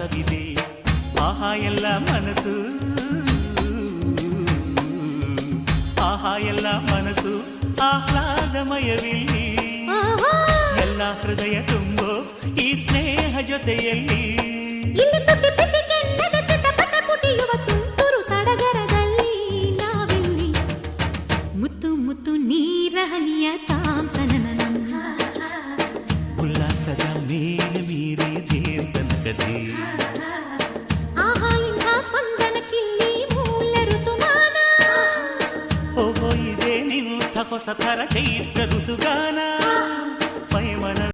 ರಸವಿದೆ ಆಹಾ ಎಲ್ಲ ಮನಸ್ಸು ಆಹಾ ಎಲ್ಲ ಮನಸ್ಸು ಆಹ್ಲಾದಮಯವಿಲ್ಲಿ ಎಲ್ಲ ಹೃದಯ ತುಂಬೋ ಈ ಸ್ನೇಹ ಜೊತೆಯಲ್ಲಿ ಇಲ್ಲಿ ತುಟಿ ಪಿಟಿ ಕೆನ್ನದ ಚಿಟಪಟ ಪುಟಿಯುವ ತುಂತುರು ಸಡಗರದಲ್ಲಿ ನಾವಿಲ್ಲಿ ಮುತ್ತು ಮುತ್ತು ನೀರ ಹನಿಯ ತಾಂತನನ ಉಲ್ಲಾಸದ ಮೇಲೆ ಮೀರಿ ದೇವತನಕದೇ ಆಹಾ ಇಂಥ ಸ್ಪಂದನಕ್ಕಿಲ್ಲಿ ಮೂಲ ಋತುಮಾನ ಓಹೋ ಇದೇ ನಿಂಥ ಹೊಸ ಥರ ಚೈತ್ರ ಋತುಗಾನ